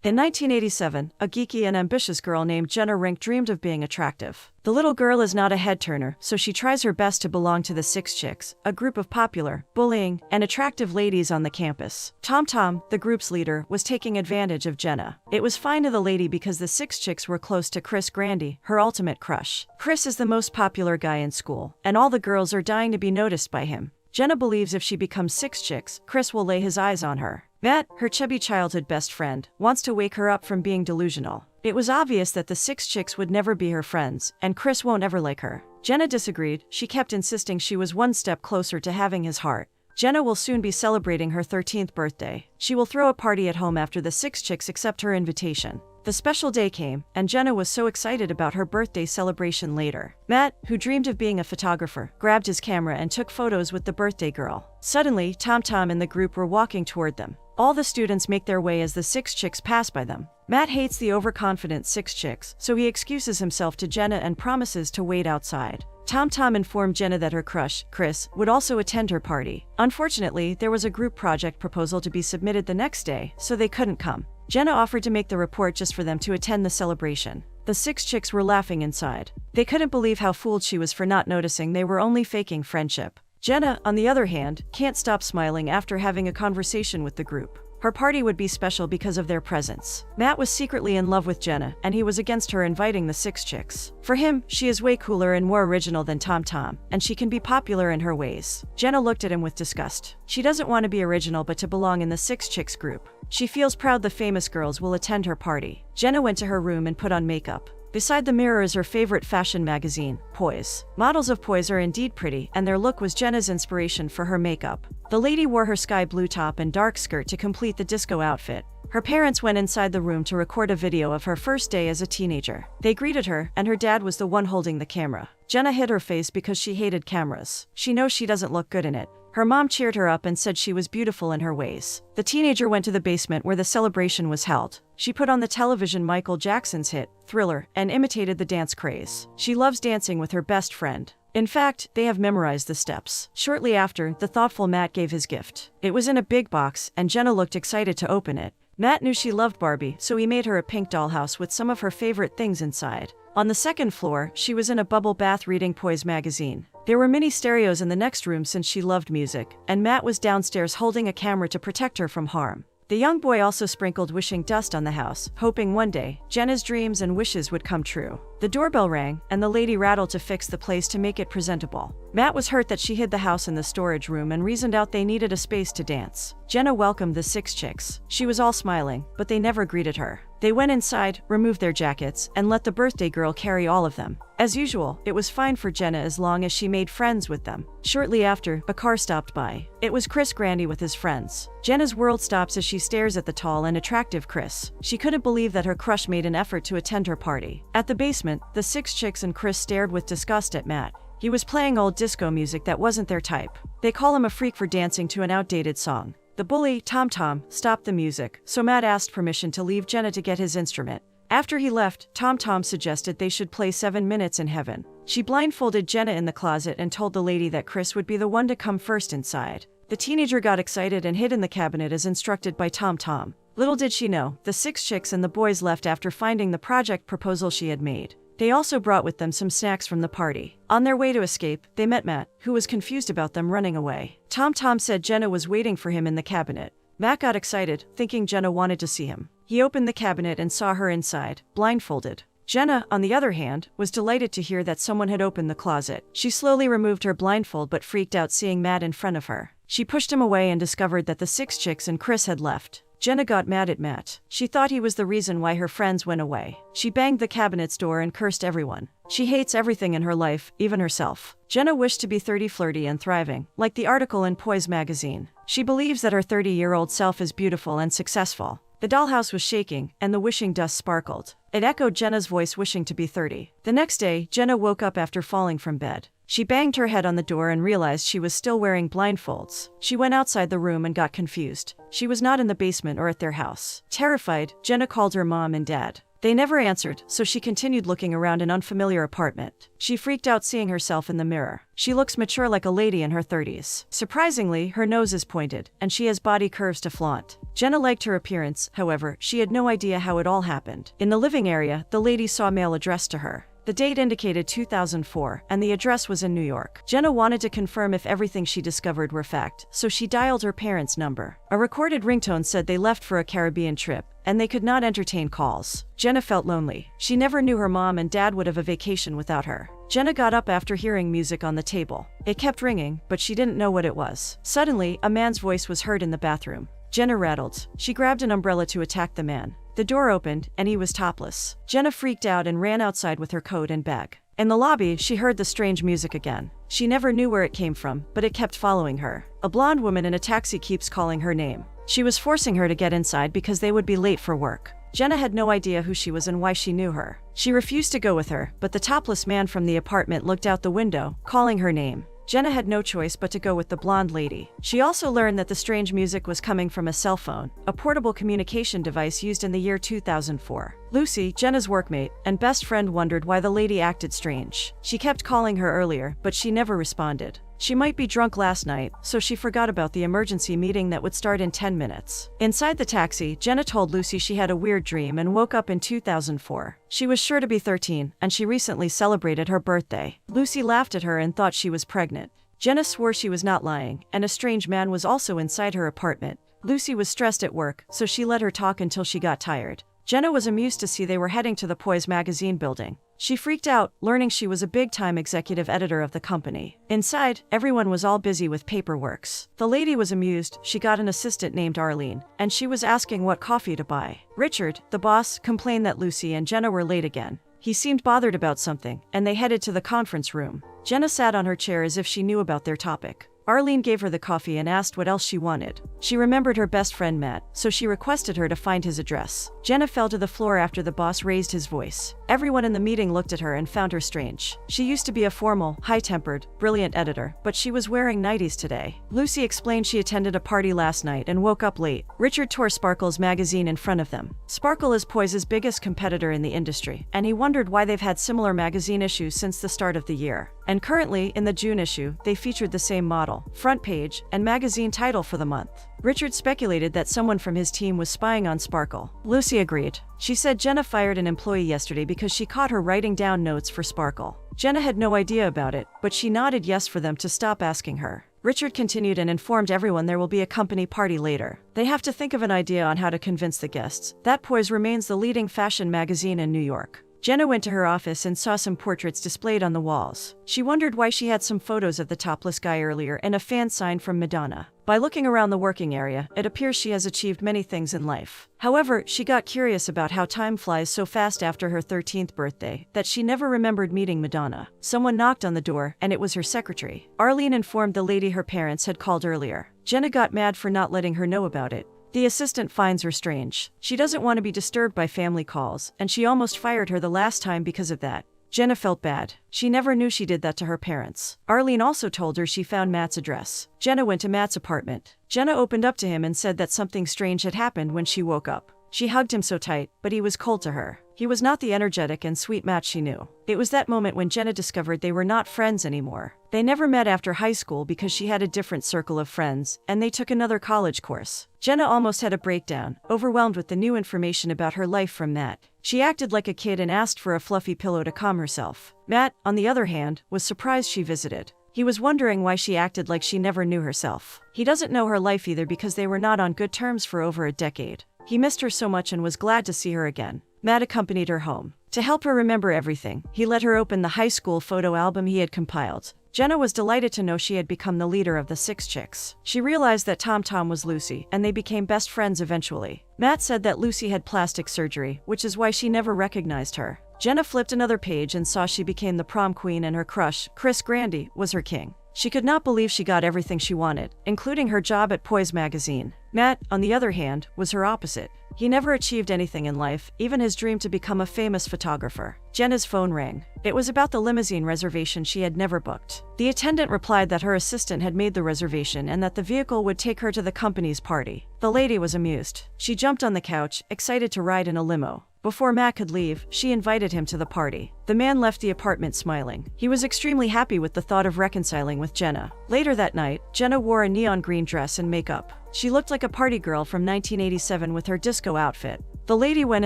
In 1987, a geeky and ambitious girl named Jenna Rink dreamed of being attractive. The little girl is not a head-turner, so she tries her best to belong to the Six Chicks, a group of popular, bullying, and attractive ladies on the campus. Tom Tom, the group's leader, was taking advantage of Jenna. It was fine to the lady because the Six Chicks were close to Chris Grandy, her ultimate crush. Chris is the most popular guy in school, and all the girls are dying to be noticed by him. Jenna believes if she becomes Six Chicks, Chris will lay his eyes on her. Matt, her chubby childhood best friend, wants to wake her up from being delusional. It was obvious that the Six Chicks would never be her friends, and Chris won't ever like her. Jenna disagreed. She kept insisting she was one step closer to having his heart. Jenna will soon be celebrating her 13th birthday. She will throw a party at home after the Six Chicks accept her invitation. The special day came, and Jenna was so excited about her birthday celebration later. Matt, who dreamed of being a photographer, grabbed his camera and took photos with the birthday girl. Suddenly, Tom Tom and the group were walking toward them. All the students make their way as the Six Chicks pass by them. Matt hates the overconfident Six Chicks, so he excuses himself to Jenna and promises to wait outside. Tom Tom informed Jenna that her crush, Chris, would also attend her party. Unfortunately, there was a group project proposal to be submitted the next day, so they couldn't come. Jenna offered to make the report just for them to attend the celebration. The Six Chicks were laughing inside. They couldn't believe how fooled she was for not noticing they were only faking friendship. Jenna, on the other hand, can't stop smiling after having a conversation with the group. Her party would be special because of their presence. Matt was secretly in love with Jenna, and he was against her inviting the Six Chicks. For him, she is way cooler and more original than Tom Tom, and she can be popular in her ways. Jenna looked at him with disgust. She doesn't want to be original but to belong in the Six Chicks group. She feels proud the famous girls will attend her party. Jenna went to her room and put on makeup. Beside the mirror is her favorite fashion magazine, Poise. Models of Poise are indeed pretty, and their look was Jenna's inspiration for her makeup. The lady wore her sky blue top and dark skirt to complete the disco outfit. Her parents went inside the room to record a video of her first day as a teenager. They greeted her, and her dad was the one holding the camera. Jenna hid her face because she hated cameras. She knows she doesn't look good in it. Her mom cheered her up and said she was beautiful in her ways. The teenager went to the basement where the celebration was held. She put on the television Michael Jackson's hit, Thriller, and imitated the dance craze. She loves dancing with her best friend. In fact, they have memorized the steps. Shortly after, the thoughtful Matt gave his gift. It was in a big box, and Jenna looked excited to open it. Matt knew she loved Barbie, so he made her a pink dollhouse with some of her favorite things inside. On the second floor, she was in a bubble bath reading Poise magazine. There were mini stereos in the next room since she loved music, and Matt was downstairs holding a camera to protect her from harm. The young boy also sprinkled wishing dust on the house, hoping one day, Jenna's dreams and wishes would come true. The doorbell rang, and the lady rattled to fix the place to make it presentable. Matt was hurt that she hid the house in the storage room and reasoned out they needed a space to dance. Jenna welcomed the Six Chicks. She was all smiling, but they never greeted her. They went inside, removed their jackets, and let the birthday girl carry all of them. As usual, it was fine for Jenna as long as she made friends with them. Shortly after, a car stopped by. It was Chris Grandy with his friends. Jenna's world stops as she stares at the tall and attractive Chris. She couldn't believe that her crush made an effort to attend her party. At the basement, the Six Chicks and Chris stared with disgust at Matt. He was playing old disco music that wasn't their type. They call him a freak for dancing to an outdated song. The bully, Tom Tom, stopped the music, so Matt asked permission to leave Jenna to get his instrument. After he left, Tom Tom suggested they should play 7 Minutes in Heaven. She blindfolded Jenna in the closet and told the lady that Chris would be the one to come first inside. The teenager got excited and hid in the cabinet as instructed by Tom Tom. Little did she know, the Six Chicks and the boys left after finding the project proposal she had made. They also brought with them some snacks from the party. On their way to escape, they met Matt, who was confused about them running away. Tom Tom said Jenna was waiting for him in the cabinet. Matt got excited, thinking Jenna wanted to see him. He opened the cabinet and saw her inside, blindfolded. Jenna, on the other hand, was delighted to hear that someone had opened the closet. She slowly removed her blindfold but freaked out seeing Matt in front of her. She pushed him away and discovered that the Six Chicks and Chris had left. Jenna got mad at Matt. She thought he was the reason why her friends went away. She banged the cabinet's door and cursed everyone. She hates everything in her life, even herself. Jenna wished to be 30, flirty, and thriving, like the article in Poise magazine. She believes that her 30-year-old self is beautiful and successful. The dollhouse was shaking, and the wishing dust sparkled. It echoed Jenna's voice wishing to be 30. The next day, Jenna woke up after falling from bed. She banged her head on the door and realized she was still wearing blindfolds. She went outside the room and got confused. She was not in the basement or at their house. Terrified, Jenna called her mom and dad. They never answered, so she continued looking around an unfamiliar apartment. She freaked out seeing herself in the mirror. She looks mature like a lady in her 30s. Surprisingly, her nose is pointed, and she has body curves to flaunt. Jenna liked her appearance, however, she had no idea how it all happened. In the living area, the lady saw mail addressed to her. The date indicated 2004, and the address was in New York. Jenna wanted to confirm if everything she discovered were fact, so she dialed her parents' number. A recorded ringtone said they left for a Caribbean trip, and they could not entertain calls. Jenna felt lonely. She never knew her mom and dad would have a vacation without her. Jenna got up after hearing music on the table. It kept ringing, but she didn't know what it was. Suddenly, a man's voice was heard in the bathroom. Jenna rattled. She grabbed an umbrella to attack the man. The door opened, and he was topless. Jenna freaked out and ran outside with her coat and bag. In the lobby, she heard the strange music again. She never knew where it came from, but it kept following her. A blonde woman in a taxi keeps calling her name. She was forcing her to get inside because they would be late for work. Jenna had no idea who she was and why she knew her. She refused to go with her, but the topless man from the apartment looked out the window, calling her name. Jenna had no choice but to go with the blonde lady. She also learned that the strange music was coming from a cell phone, a portable communication device used in the year 2004. Lucy, Jenna's workmate and best friend, wondered why the lady acted strange. She kept calling her earlier, but she never responded. She might be drunk last night, so she forgot about the emergency meeting that would start in 10 minutes. Inside the taxi, Jenna told Lucy she had a weird dream and woke up in 2004. She was sure to be 13, and she recently celebrated her birthday. Lucy laughed at her and thought she was pregnant. Jenna swore she was not lying, and a strange man was also inside her apartment. Lucy was stressed at work, so she let her talk until she got tired. Jenna was amused to see they were heading to the Poise magazine building. She freaked out, learning she was a big-time executive editor of the company. Inside, everyone was all busy with paperworks. The lady was amused. She got an assistant named Arlene, and she was asking what coffee to buy. Richard, the boss, complained that Lucy and Jenna were late again. He seemed bothered about something, and they headed to the conference room. Jenna sat on her chair as if she knew about their topic. Arlene gave her the coffee and asked what else she wanted. She remembered her best friend Matt, so she requested her to find his address. Jenna fell to the floor after the boss raised his voice. Everyone in the meeting looked at her and found her strange. She used to be a formal, high-tempered, brilliant editor, but she was wearing nighties today. Lucy explained she attended a party last night and woke up late. Richard tore Sparkle's magazine in front of them. Sparkle is Poise's biggest competitor in the industry, and he wondered why they've had similar magazine issues since the start of the year. And currently, in the June issue, they featured the same model, front page, and magazine title for the month. Richard speculated that someone from his team was spying on Sparkle. Lucy agreed. She said Jenna fired an employee yesterday because she caught her writing down notes for Sparkle. Jenna had no idea about it, but she nodded yes for them to stop asking her. Richard continued and informed everyone there will be a company party later. They have to think of an idea on how to convince the guests that Poise remains the leading fashion magazine in New York. Jenna went to her office and saw some portraits displayed on the walls. She wondered why she had some photos of the topless guy earlier and a fan sign from Madonna. By looking around the working area, it appears she has achieved many things in life. However, she got curious about how time flies so fast after her 13th birthday that she never remembered meeting Madonna. Someone knocked on the door, and it was her secretary. Arlene informed the lady her parents had called earlier. Jenna got mad for not letting her know about it. The assistant finds her strange. She doesn't want to be disturbed by family calls, and she almost fired her the last time because of that. Jenna felt bad. She never knew she did that to her parents. Arlene also told her she found Matt's address. Jenna went to Matt's apartment. Jenna opened up to him and said that something strange had happened when she woke up. She hugged him so tight, but he was cold to her. He was not the energetic and sweet Matt she knew. It was that moment when Jenna discovered they were not friends anymore. They never met after high school because she had a different circle of friends, and they took another college course. Jenna almost had a breakdown, overwhelmed with the new information about her life from Matt. She acted like a kid and asked for a fluffy pillow to calm herself. Matt, on the other hand, was surprised she visited. He was wondering why she acted like she never knew herself. He doesn't know her life either because they were not on good terms for over a decade. He missed her so much and was glad to see her again. Matt accompanied her home. To help her remember everything, he let her open the high school photo album he had compiled. Jenna was delighted to know she had become the leader of the 6 chicks. She realized that Tom was Lucy, and they became best friends eventually. Matt said that Lucy had plastic surgery, which is why she never recognized her. Jenna flipped another page and saw she became the prom queen and her crush, Chris Grandy, was her king. She could not believe she got everything she wanted, including her job at Poise magazine. Matt, on the other hand, was her opposite. He never achieved anything in life, even his dream to become a famous photographer. Jenna's phone rang. It was about the limousine reservation she had never booked. The attendant replied that her assistant had made the reservation and that the vehicle would take her to the company's party. The lady was amused. She jumped on the couch, excited to ride in a limo. Before Matt could leave, she invited him to the party. The man left the apartment smiling. He was extremely happy with the thought of reconciling with Jenna. Later that night, Jenna wore a neon green dress and makeup. She looked like a party girl from 1987 with her disco outfit. The lady went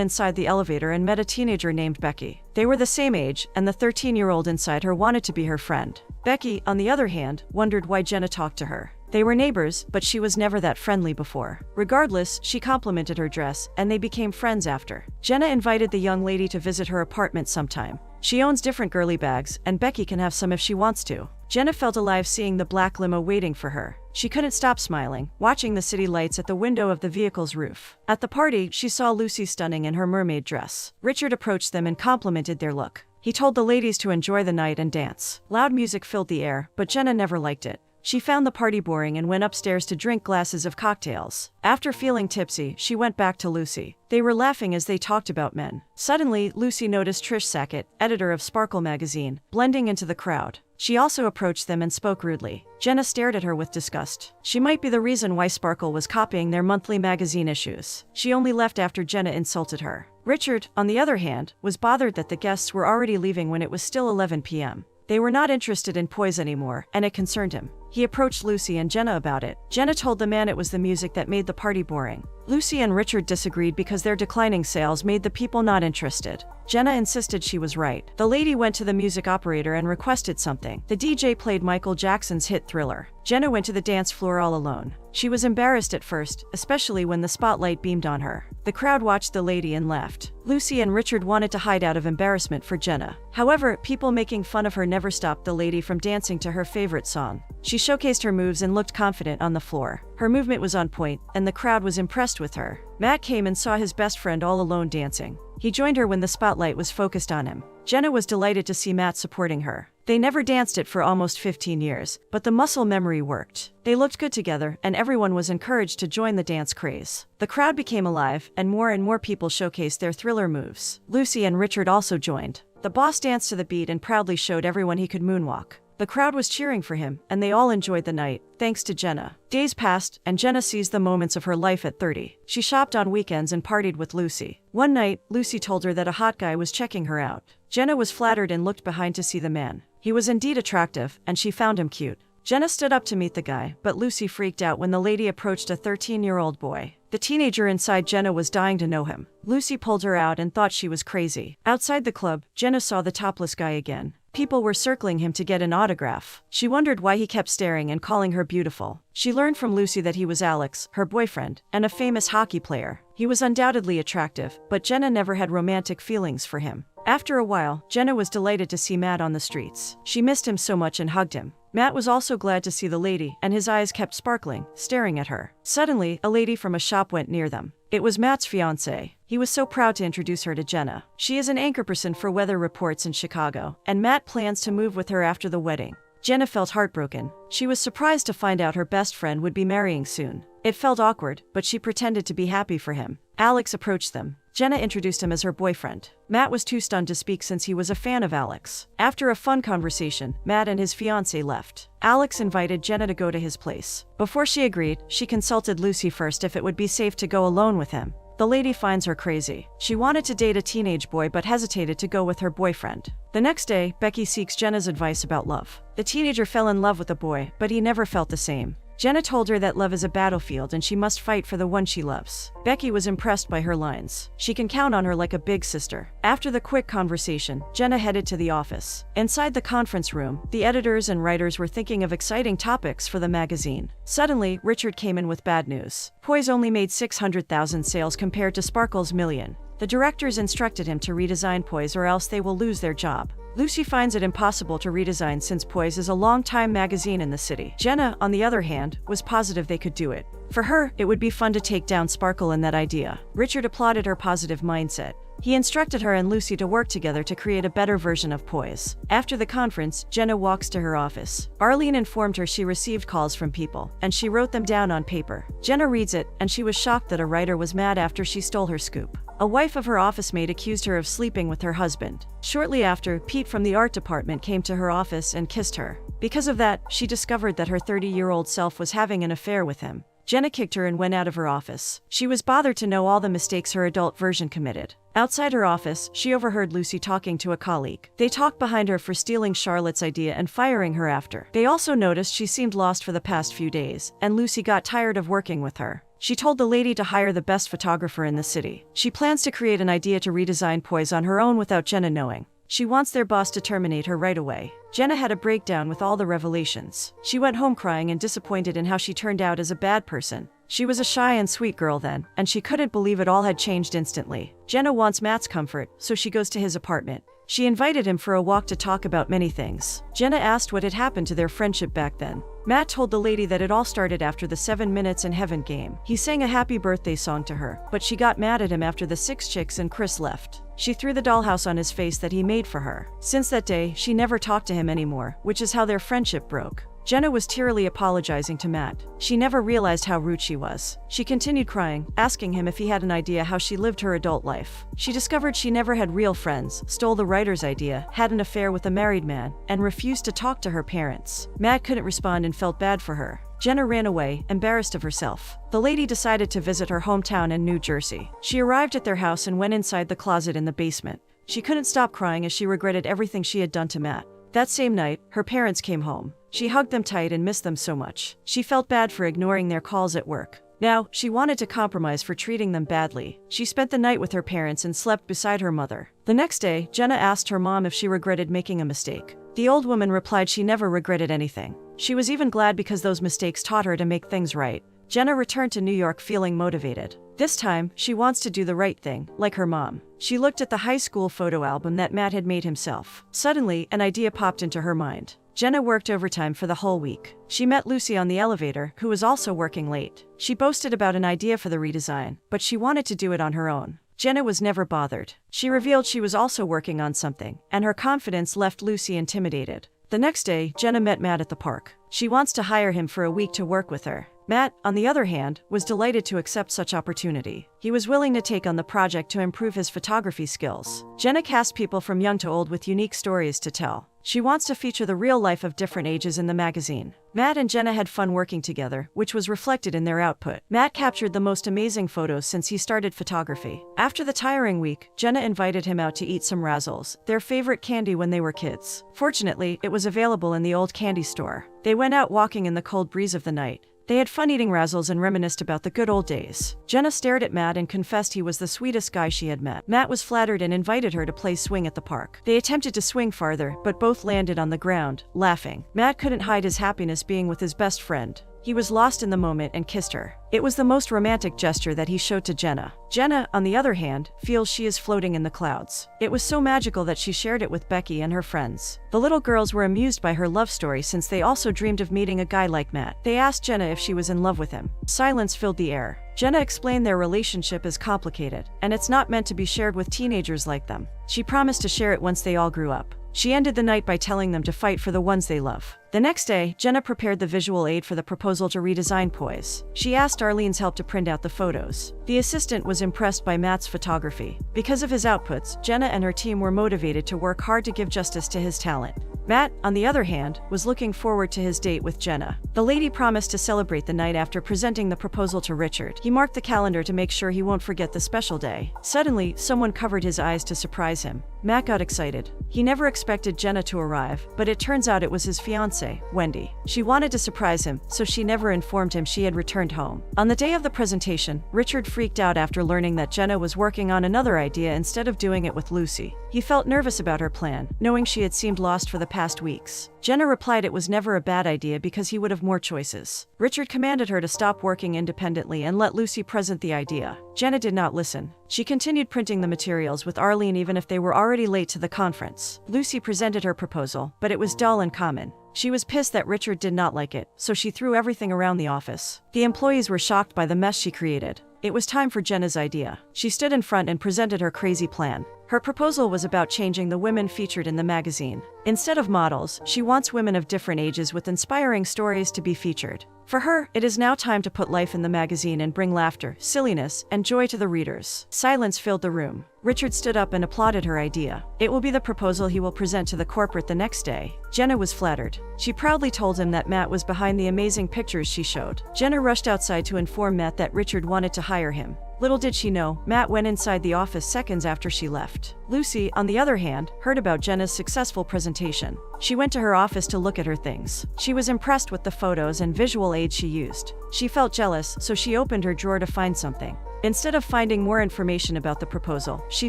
inside the elevator and met a teenager named Becky. They were the same age, and the 13-year-old inside her wanted to be her friend. Becky, on the other hand, wondered why Jenna talked to her. They were neighbors, but she was never that friendly before. Regardless, she complimented her dress, and they became friends after. Jenna invited the young lady to visit her apartment sometime. She owns different girly bags, and Becky can have some if she wants to. Jenna felt alive seeing the black limo waiting for her. She couldn't stop smiling, watching the city lights at the window of the vehicle's roof. At the party, she saw Lucy stunning in her mermaid dress. Richard approached them and complimented their look. He told the ladies to enjoy the night and dance. Loud music filled the air, but Jenna never liked it. She found the party boring and went upstairs to drink glasses of cocktails. After feeling tipsy, she went back to Lucy. They were laughing as they talked about men. Suddenly, Lucy noticed Trish Sackett, editor of Sparkle magazine, blending into the crowd. She also approached them and spoke rudely. Jenna stared at her with disgust. She might be the reason why Sparkle was copying their monthly magazine issues. She only left after Jenna insulted her. Richard, on the other hand, was bothered that the guests were already leaving when it was still 11 p.m. They were not interested in Poise anymore, and it concerned him. He approached Lucy and Jenna about it. Jenna told the man it was the music that made the party boring. Lucy and Richard disagreed because their declining sales made the people not interested. Jenna insisted she was right. The lady went to the music operator and requested something. The DJ played Michael Jackson's hit Thriller. Jenna went to the dance floor all alone. She was embarrassed at first, especially when the spotlight beamed on her. The crowd watched the lady and laughed. Lucy and Richard wanted to hide out of embarrassment for Jenna. However, people making fun of her never stopped the lady from dancing to her favorite song. She showcased her moves and looked confident on the floor. Her movement was on point, and the crowd was impressed with her. Matt came and saw his best friend all alone dancing. He joined her when the spotlight was focused on him. Jenna was delighted to see Matt supporting her. They never danced it for almost 15 years, but the muscle memory worked. They looked good together, and everyone was encouraged to join the dance craze. The crowd became alive, and more people showcased their Thriller moves. Lucy and Richard also joined. The boss danced to the beat and proudly showed everyone he could moonwalk. The crowd was cheering for him, and they all enjoyed the night, thanks to Jenna. Days passed, and Jenna seized the moments of her life at 30. She shopped on weekends and partied with Lucy. One night, Lucy told her that a hot guy was checking her out. Jenna was flattered and looked behind to see the man. He was indeed attractive, and she found him cute. Jenna stood up to meet the guy, but Lucy freaked out when the lady approached a 13-year-old boy. The teenager inside Jenna was dying to know him. Lucy pulled her out and thought she was crazy. Outside the club, Jenna saw the topless guy again. People were circling him to get an autograph. She wondered why he kept staring and calling her beautiful. She learned from Lucy that he was Alex, her boyfriend, and a famous hockey player. He was undoubtedly attractive, but Jenna never had romantic feelings for him. After a while, Jenna was delighted to see Matt on the streets. She missed him so much and hugged him. Matt was also glad to see the lady, and his eyes kept sparkling, staring at her. Suddenly, a lady from a shop went near them. It was Matt's fiancée. He was so proud to introduce her to Jenna. She is an anchorperson for weather reports in Chicago, and Matt plans to move with her after the wedding. Jenna felt heartbroken. She was surprised to find out her best friend would be marrying soon. It felt awkward, but she pretended to be happy for him. Alex approached them. Jenna introduced him as her boyfriend. Matt was too stunned to speak since he was a fan of Alex. After a fun conversation, Matt and his fiancée left. Alex invited Jenna to go to his place. Before she agreed, she consulted Lucy first if it would be safe to go alone with him. The lady finds her crazy. She wanted to date a teenage boy but hesitated to go with her boyfriend. The next day, Becky seeks Jenna's advice about love. The teenager fell in love with the boy, but he never felt the same. Jenna told her that love is a battlefield and she must fight for the one she loves. Becky was impressed by her lines. She can count on her like a big sister. After the quick conversation, Jenna headed to the office. Inside the conference room, the editors and writers were thinking of exciting topics for the magazine. Suddenly, Richard came in with bad news. Poise only made 600,000 sales compared to Sparkle's million. The directors instructed him to redesign Poise or else they will lose their job. Lucy finds it impossible to redesign since Poise is a long-time magazine in the city. Jenna, on the other hand, was positive they could do it. For her, it would be fun to take down Sparkle in that idea. Richard applauded her positive mindset. He instructed her and Lucy to work together to create a better version of Poise. After the conference, Jenna walks to her office. Arlene informed her she received calls from people, and she wrote them down on paper. Jenna reads it, and she was shocked that a writer was mad after she stole her scoop. A wife of her office mate accused her of sleeping with her husband. Shortly after, Pete from the art department came to her office and kissed her. Because of that, she discovered that her 30-year-old self was having an affair with him. Jenna kicked her and went out of her office. She was bothered to know all the mistakes her adult version committed. Outside her office, she overheard Lucy talking to a colleague. They talked behind her for stealing Charlotte's idea and firing her after. They also noticed she seemed lost for the past few days, and Lucy got tired of working with her. She told the lady to hire the best photographer in the city. She plans to create an idea to redesign Poise on her own without Jenna knowing. She wants their boss to terminate her right away. Jenna had a breakdown with all the revelations. She went home crying and disappointed in how she turned out as a bad person. She was a shy and sweet girl then, and she couldn't believe it all had changed instantly. Jenna wants Matt's comfort, so she goes to his apartment. She invited him for a walk to talk about many things. Jenna asked what had happened to their friendship back then. Matt told the lady that it all started after the 7 Minutes in Heaven game. He sang a happy birthday song to her, but she got mad at him after the 6 chicks and Chris left. She threw the dollhouse on his face that he made for her. Since that day, she never talked to him anymore, which is how their friendship broke. Jenna was tearily apologizing to Matt. She never realized how rude she was. She continued crying, asking him if he had an idea how she lived her adult life. She discovered she never had real friends, stole the writer's idea, had an affair with a married man, and refused to talk to her parents. Matt couldn't respond and felt bad for her. Jenna ran away, embarrassed of herself. The lady decided to visit her hometown in New Jersey. She arrived at their house and went inside the closet in the basement. She couldn't stop crying as she regretted everything she had done to Matt. That same night, her parents came home. She hugged them tight and missed them so much. She felt bad for ignoring their calls at work. Now, she wanted to compromise for treating them badly. She spent the night with her parents and slept beside her mother. The next day, Jenna asked her mom if she regretted making a mistake. The old woman replied she never regretted anything. She was even glad because those mistakes taught her to make things right. Jenna returned to New York feeling motivated. This time, she wants to do the right thing, like her mom. She looked at the high school photo album that Matt had made himself. Suddenly, an idea popped into her mind. Jenna worked overtime for the whole week. She met Lucy on the elevator, who was also working late. She boasted about an idea for the redesign, but she wanted to do it on her own. Jenna was never bothered. She revealed she was also working on something, and her confidence left Lucy intimidated. The next day, Jenna met Matt at the park. She wants to hire him for a week to work with her. Matt, on the other hand, was delighted to accept such opportunity. He was willing to take on the project to improve his photography skills. Jenna cast people from young to old with unique stories to tell. She wants to feature the real life of different ages in the magazine. Matt and Jenna had fun working together, which was reflected in their output. Matt captured the most amazing photos since he started photography. After the tiring week, Jenna invited him out to eat some Razzles, their favorite candy when they were kids. Fortunately, it was available in the old candy store. They went out walking in the cold breeze of the night. They had fun eating Razzles and reminisced about the good old days. Jenna stared at Matt and confessed he was the sweetest guy she had met. Matt was flattered and invited her to play swing at the park. They attempted to swing farther, but both landed on the ground, laughing. Matt couldn't hide his happiness being with his best friend. He was lost in the moment and kissed her. It was the most romantic gesture that he showed to Jenna. Jenna, on the other hand, feels she is floating in the clouds. It was so magical that she shared it with Becky and her friends. The little girls were amused by her love story since they also dreamed of meeting a guy like Matt. They asked Jenna if she was in love with him. Silence filled the air. Jenna explained their relationship is complicated, and it's not meant to be shared with teenagers like them. She promised to share it once they all grew up. She ended the night by telling them to fight for the ones they love. The next day, Jenna prepared the visual aid for the proposal to redesign Poise. She asked Arlene's help to print out the photos. The assistant was impressed by Matt's photography. Because of his outputs, Jenna and her team were motivated to work hard to give justice to his talent. Matt, on the other hand, was looking forward to his date with Jenna. The lady promised to celebrate the night after presenting the proposal to Richard. He marked the calendar to make sure he won't forget the special day. Suddenly, someone covered his eyes to surprise him. Matt got excited. He never expected Jenna to arrive, but it turns out it was his fiancée, Wendy. She wanted to surprise him, so she never informed him she had returned home. On the day of the presentation, Richard freaked out after learning that Jenna was working on another idea instead of doing it with Lucy. He felt nervous about her plan, knowing she had seemed lost for the past weeks. Jenna replied it was never a bad idea because he would have more choices. Richard commanded her to stop working independently and let Lucy present the idea. Jenna did not listen. She continued printing the materials with Arlene even if they were already late to the conference. Lucy presented her proposal, but it was dull and common. She was pissed that Richard did not like it, so she threw everything around the office. The employees were shocked by the mess she created. It was time for Jenna's idea. She stood in front and presented her crazy plan. Her proposal was about changing the women featured in the magazine. Instead of models, she wants women of different ages with inspiring stories to be featured. For her, it is now time to put life in the magazine and bring laughter, silliness, and joy to the readers. Silence filled the room. Richard stood up and applauded her idea. It will be the proposal he will present to the corporate the next day. Jenna was flattered. She proudly told him that Matt was behind the amazing pictures she showed. Jenna rushed outside to inform Matt that Richard wanted to hire him. Little did she know, Matt went inside the office seconds after she left. Lucy, on the other hand, heard about Jenna's successful presentation. She went to her office to look at her things. She was impressed with the photos and visual aids she used. She felt jealous, so she opened her drawer to find something. Instead of finding more information about the proposal, she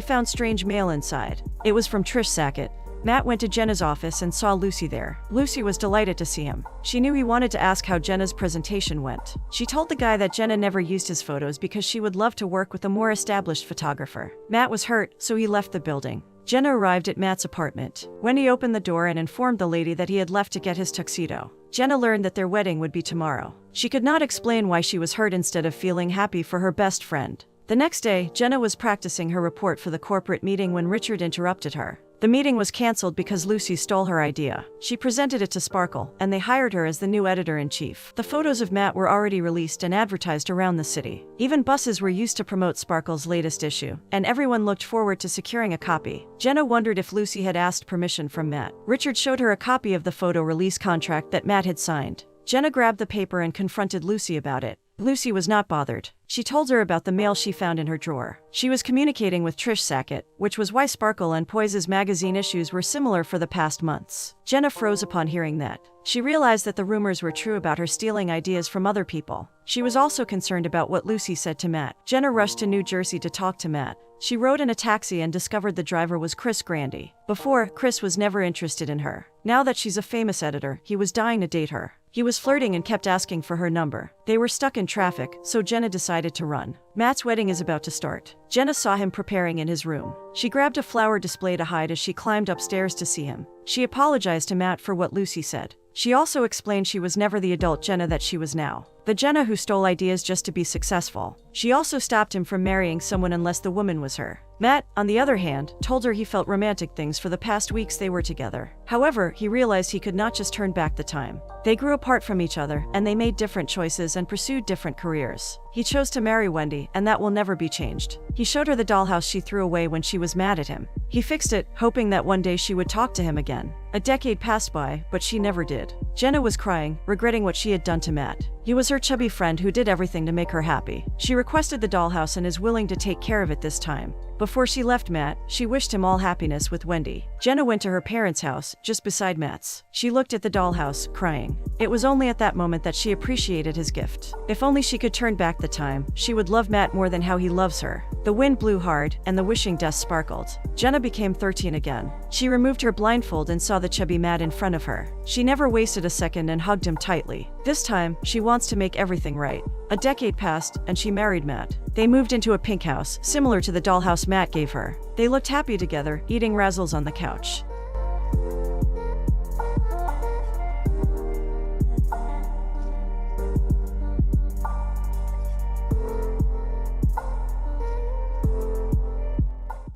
found strange mail inside. It was from Trish Sackett. Matt went to Jenna's office and saw Lucy there. Lucy was delighted to see him. She knew he wanted to ask how Jenna's presentation went. She told the guy that Jenna never used his photos because she would love to work with a more established photographer. Matt was hurt, so he left the building. Jenna arrived at Matt's apartment. Wendy opened the door and informed the lady that he had left to get his tuxedo. Jenna learned that their wedding would be tomorrow. She could not explain why she was hurt instead of feeling happy for her best friend. The next day, Jenna was practicing her report for the corporate meeting when Richard interrupted her. The meeting was cancelled because Lucy stole her idea. She presented it to Sparkle, and they hired her as the new editor-in-chief. The photos of Matt were already released and advertised around the city. Even buses were used to promote Sparkle's latest issue, and everyone looked forward to securing a copy. Jenna wondered if Lucy had asked permission from Matt. Richard showed her a copy of the photo release contract that Matt had signed. Jenna grabbed the paper and confronted Lucy about it. Lucy was not bothered. She told her about the mail she found in her drawer. She was communicating with Trish Sackett, which was why Sparkle and Poise's magazine issues were similar for the past months. Jenna froze upon hearing that. She realized that the rumors were true about her stealing ideas from other people. She was also concerned about what Lucy said to Matt. Jenna rushed to New Jersey to talk to Matt. She rode in a taxi and discovered the driver was Chris Grandy. Before, Chris was never interested in her. Now that she's a famous editor, he was dying to date her. He was flirting and kept asking for her number. They were stuck in traffic, so Jenna decided to run. Matt's wedding is about to start. Jenna saw him preparing in his room. She grabbed a flower display to hide as she climbed upstairs to see him. She apologized to Matt for what Lucy said. She also explained she was never the adult Jenna that she was now. The Jenna who stole ideas just to be successful. She also stopped him from marrying someone unless the woman was her. Matt, on the other hand, told her he felt romantic things for the past weeks they were together. However, he realized he could not just turn back the time. They grew apart from each other, and they made different choices and pursued different careers. He chose to marry Wendy, and that will never be changed. He showed her the dollhouse she threw away when she was mad at him. He fixed it, hoping that one day she would talk to him again. A decade passed by, but she never did. Jenna was crying, regretting what she had done to Matt. He was her chubby friend who did everything to make her happy. She requested the dollhouse and is willing to take care of it this time. Before she left Matt, she wished him all happiness with Wendy. Jenna went to her parents' house, just beside Matt's. She looked at the dollhouse, crying. It was only at that moment that she appreciated his gift. If only she could turn back the time, she would love Matt more than how he loves her. The wind blew hard, and the wishing dust sparkled. Jenna became 13 again. She removed her blindfold and saw the chubby Matt in front of her. She never wasted a second and hugged him tightly. This time, she wants to make everything right. A decade passed, and she married Matt. They moved into a pink house, similar to the dollhouse Matt gave her. They looked happy together, eating razzles on the couch.